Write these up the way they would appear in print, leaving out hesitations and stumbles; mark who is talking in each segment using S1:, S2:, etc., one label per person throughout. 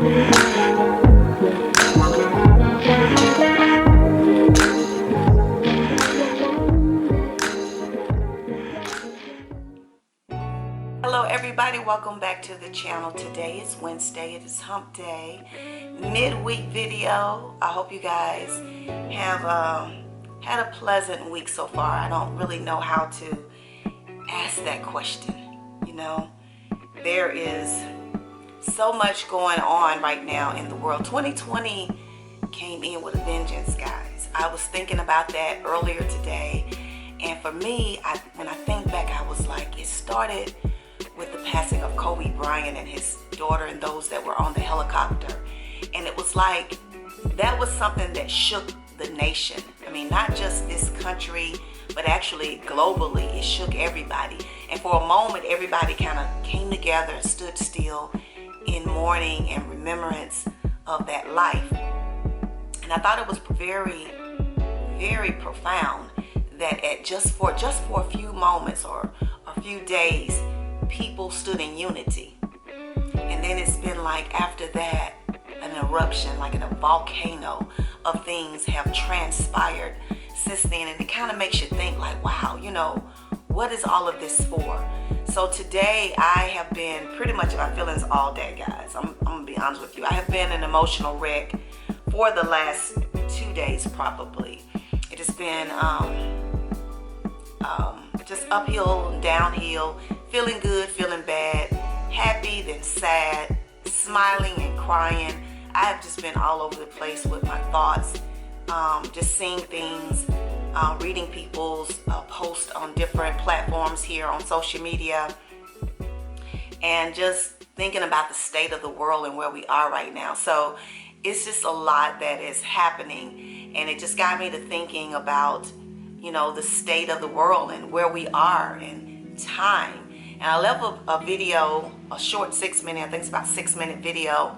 S1: Hello everybody, welcome back to the channel. Today is Wednesday, it is hump day, midweek video. I hope you guys have had a pleasant week so far. I don't really know how to ask that question. There is so much going on right now in the world. 2020 came in with a vengeance, guys. I was thinking about that earlier today, and for me, when I think back, I was like, it started with the passing of Kobe Bryant and his daughter and those that were on the helicopter. And it was like, that was something that shook the nation. I mean, not just this country, but actually globally, it shook everybody. And for a moment, everybody kind of came together and stood still in mourning and remembrance of that life. And I thought it was very, very profound that just for a few moments or a few days, people stood in unity. And then it's been like, after that, an eruption, like a volcano of things have transpired since then. And it kind of makes you think like, wow, what is all of this for? So today I have been pretty much in my feelings all day, guys. I'm gonna be honest with you. I have been an emotional wreck for the last 2 days probably. It has been just uphill and downhill, feeling good, feeling bad, happy, then sad, smiling and crying. I have just been all over the place with my thoughts, just seeing things, reading people's posts on different platforms here on social media, and just thinking about the state of the world and where we are right now. So it's just a lot that is happening, and it just got me to thinking about the state of the world and where we are in time. And I left a video, a short 6-minute, I think it's about 6-minute video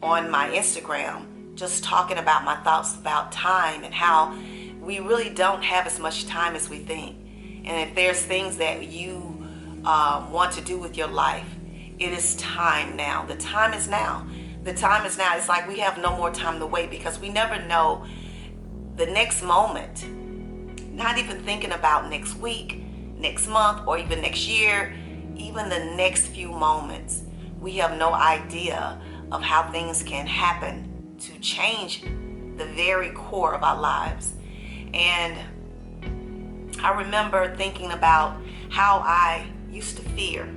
S1: on my Instagram, just talking about my thoughts about time and how we really don't have as much time as we think. And if there's things that you want to do with your life, it is time now. The time is now. The time is now. It's like we have no more time to wait, because we never know the next moment. Not even thinking about next week, next month, or even next year, even the next few moments. We have no idea of how things can happen to change the very core of our lives. And I remember thinking about how I used to fear,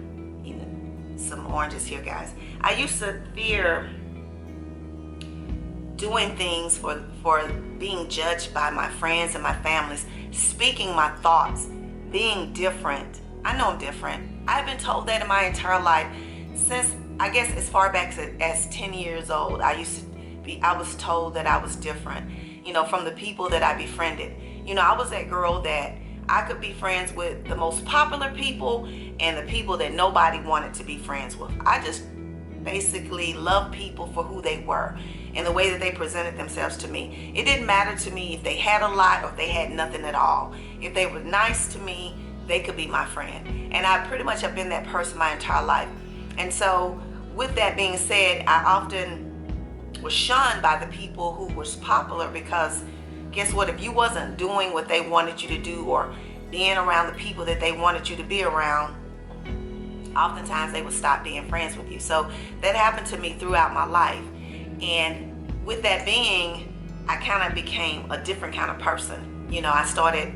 S1: some oranges here, guys. I used to fear doing things for being judged by my friends and my families, speaking my thoughts, being different. I know I'm different. I've been told that in my entire life, since I guess as far back as 10 years old. I was told that I was different, from the people that I befriended. I was that girl that I could be friends with the most popular people and the people that nobody wanted to be friends with. I just basically loved people for who they were and the way that they presented themselves to me. It didn't matter to me if they had a lot or if they had nothing at all. If they were nice to me, they could be my friend. And I pretty much have been that person my entire life. And so with that being said, I often was shunned by the people who was popular, because guess what? If you wasn't doing what they wanted you to do or being around the people that they wanted you to be around, oftentimes they would stop being friends with you. So that happened to me throughout my life. And with that being, I kind of became a different kind of person. I started,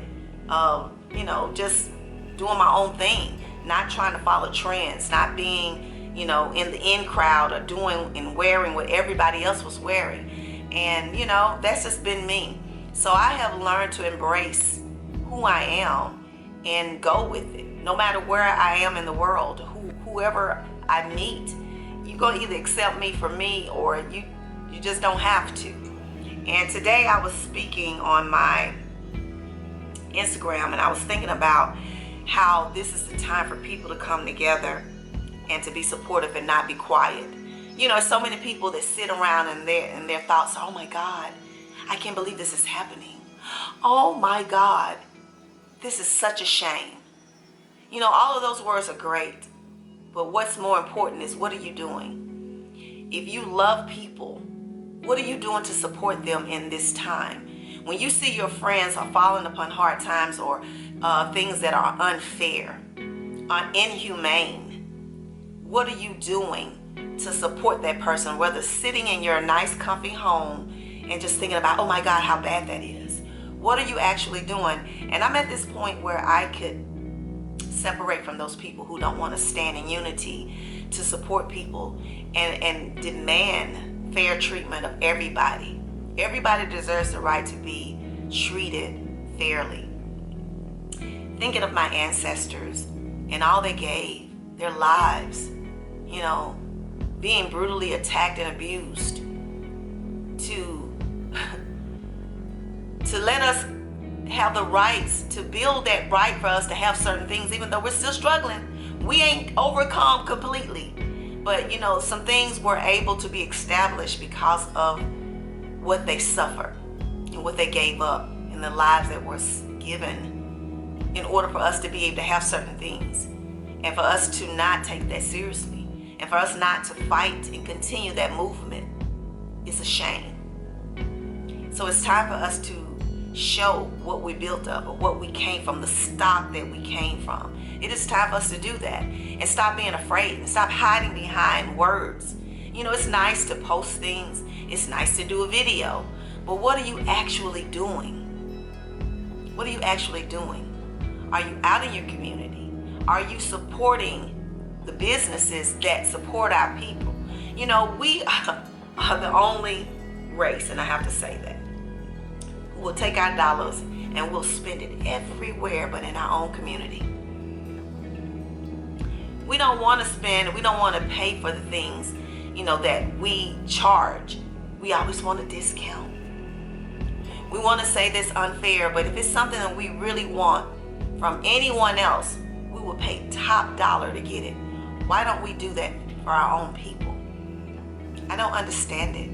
S1: just doing my own thing, not trying to follow trends, not being, in the in crowd or doing and wearing what everybody else was wearing. And, that's just been me. So I have learned to embrace who I am and go with it. No matter where I am in the world, whoever I meet, you're going to either accept me for me, or you just don't have to. And today I was speaking on my Instagram, and I was thinking about how this is the time for people to come together and to be supportive and not be quiet. So many people that sit around and their thoughts are, oh my God, I can't believe this is happening. Oh my God, this is such a shame. All of those words are great, but what's more important is, what are you doing? If you love people, what are you doing to support them in this time? When you see your friends are falling upon hard times or things that are unfair, are inhumane, what are you doing to support that person? Whether sitting in your nice, comfy home and just thinking about, oh my God, how bad that is. What are you actually doing? And I'm at this point where I could separate from those people who don't want to stand in unity to support people and demand fair treatment of everybody. Everybody deserves the right to be treated fairly. Thinking of my ancestors and all they gave, their lives, being brutally attacked and abused to let us have the rights to build that right for us to have certain things, even though we're still struggling. We ain't overcome completely, but some things were able to be established because of what they suffered and what they gave up and the lives that were given in order for us to be able to have certain things, and for us to not take that seriously, and for us not to fight and continue that movement. It's a shame. So it's time for us to show what we built up, or what we came from, the stock that we came from. It is time for us to do that and stop being afraid and stop hiding behind words. It's nice to post things. It's nice to do a video. But what are you actually doing? What are you actually doing? Are you out in your community? Are you supporting the businesses that support our people? We are the only race, and I have to say that, who will take our dollars and we'll spend it everywhere but in our own community. We don't want to spend, we don't want to pay for the things, that we charge. We always want a discount. We want to say this unfair, but if it's something that we really want from anyone else, we will pay top dollar to get it. Why don't we do that for our own people? I don't understand it.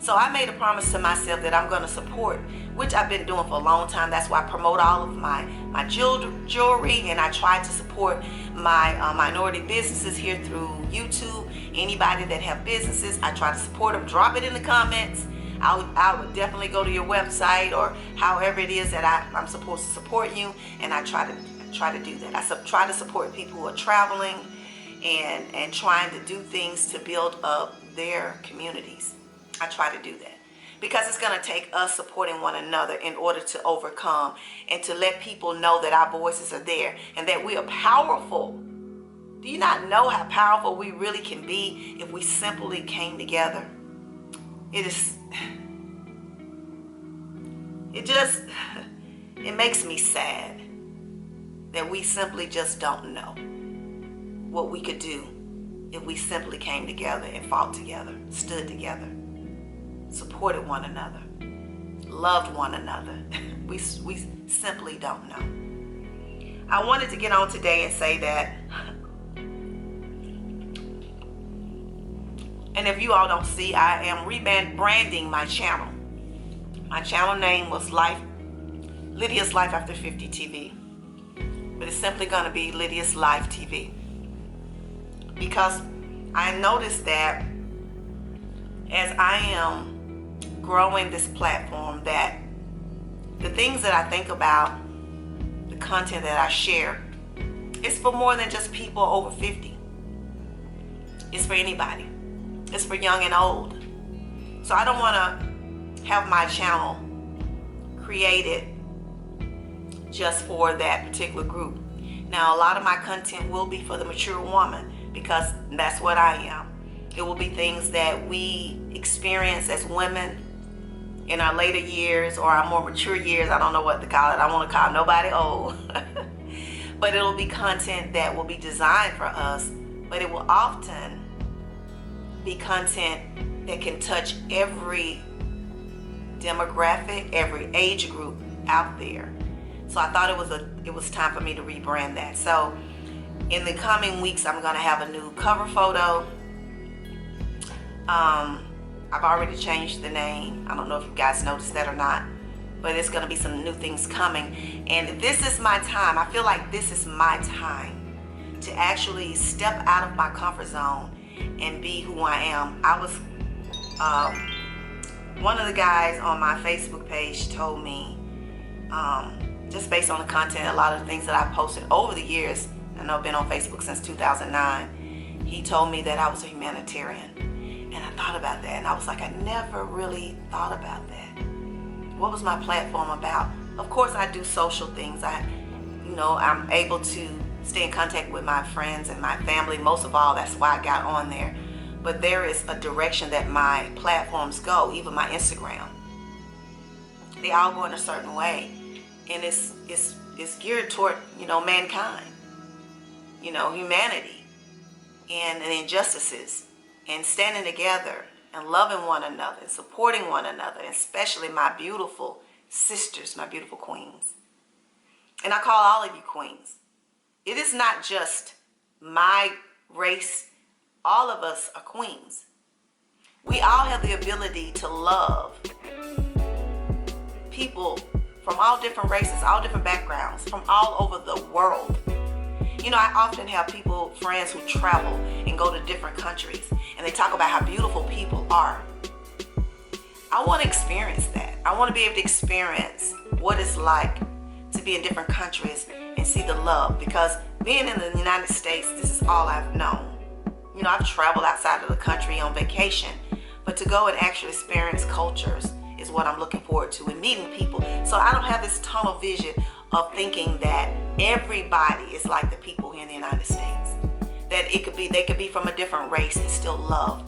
S1: So I made a promise to myself that I'm going to support, which I've been doing for a long time. That's why I promote all of my jewelry, and I try to support my minority businesses here through YouTube. Anybody that have businesses, I try to support them. Drop it in the comments. I would definitely go to your website or however it is that I'm supposed to support you, and I try to do that. I try to support people who are traveling and trying to do things to build up their communities. I try to do that because it's going to take us supporting one another in order to overcome and to let people know that our voices are there and that we are powerful. Do you not know how powerful we really can be if we simply came together? It makes me sad that we simply just don't know what we could do if we simply came together and fought together, stood together, supported one another, loved one another. We simply don't know. I wanted to get on today and say that, and if you all don't see, I am rebranding my channel. My channel name was Lydia's Life After 50 TV, but it's simply going to be Lydia's Life TV, because I noticed that as I am growing this platform, that the things that I think about, the content that I share, it's for more than just people over 50. It's for anybody. It's for young and old. So I don't want to have my channel created just for that particular group. Now, a lot of my content will be for the mature woman, because that's what I am. It will be things that we experience as women in our later years or our more mature years. I don't know what to call it. I don't want to call nobody old. But it'll be content that will be designed for us, but it will often be content that can touch every demographic, every age group out there. So I thought it was time for me to rebrand that. So in the coming weeks, I'm going to have a new cover photo. I've already changed the name. I don't know if you guys noticed that or not, but it's going to be some new things coming. And this is my time. I feel like this is my time to actually step out of my comfort zone and be who I am. I was, one of the guys on my Facebook page told me, just based on the content, a lot of the things that I posted over the years, I know I've been on Facebook since 2009, he told me that I was a humanitarian. And I thought about that, and I was like, I never really thought about that. What was my platform about? Of course, I do social things. I'm able to stay in contact with my friends and my family. Most of all, that's why I got on there. But there is a direction that my platforms go, even my Instagram. They all go in a certain way, and it's geared toward mankind, humanity, and the injustices, and standing together and loving one another and supporting one another, especially my beautiful sisters, my beautiful queens. And I call all of you queens. It is not just my race. All of us are queens. We all have the ability to love people from all different races, all different backgrounds, from all over the world. I often have friends who travel and go to different countries, and they talk about how beautiful people are. I want to experience that. I want to be able to experience what it's like to be in different countries and see the love, because being in the United States, this is all I've known. I've traveled outside of the country on vacation, but to go and actually experience cultures is what I'm looking forward to, and meeting people. So I don't have this tunnel vision of thinking that everybody is like the people here in the United States. That they could be from a different race and still love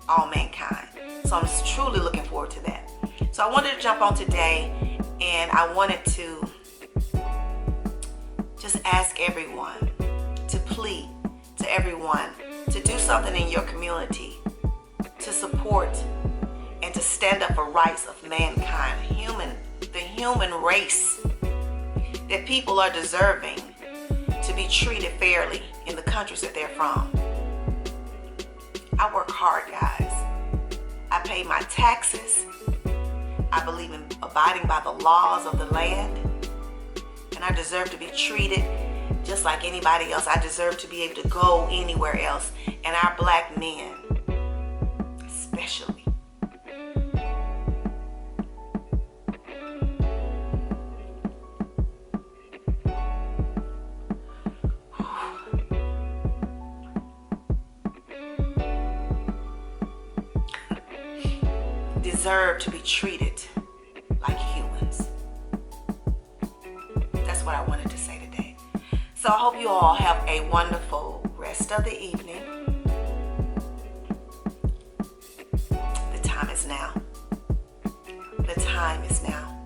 S1: all mankind. So I'm truly looking forward to that. So I wanted to jump on today, and I wanted to just ask everyone, to plead to everyone to do something in your community to support and to stand up for rights of mankind, the human race, that people are deserving to be treated fairly in the countries that they're from. I work hard, guys. I pay my taxes. I believe in abiding by the laws of the land, and I deserve to be treated just like anybody else. I deserve to be able to go anywhere else, and our black men especially. Deserve to be treated like humans. That's what I wanted to say today. So I hope you all have a wonderful rest of the evening. The time is now. The time is now.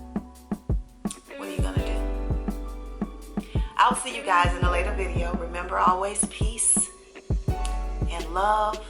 S1: What are you gonna do? I'll see you guys in a later video. Remember, always peace and love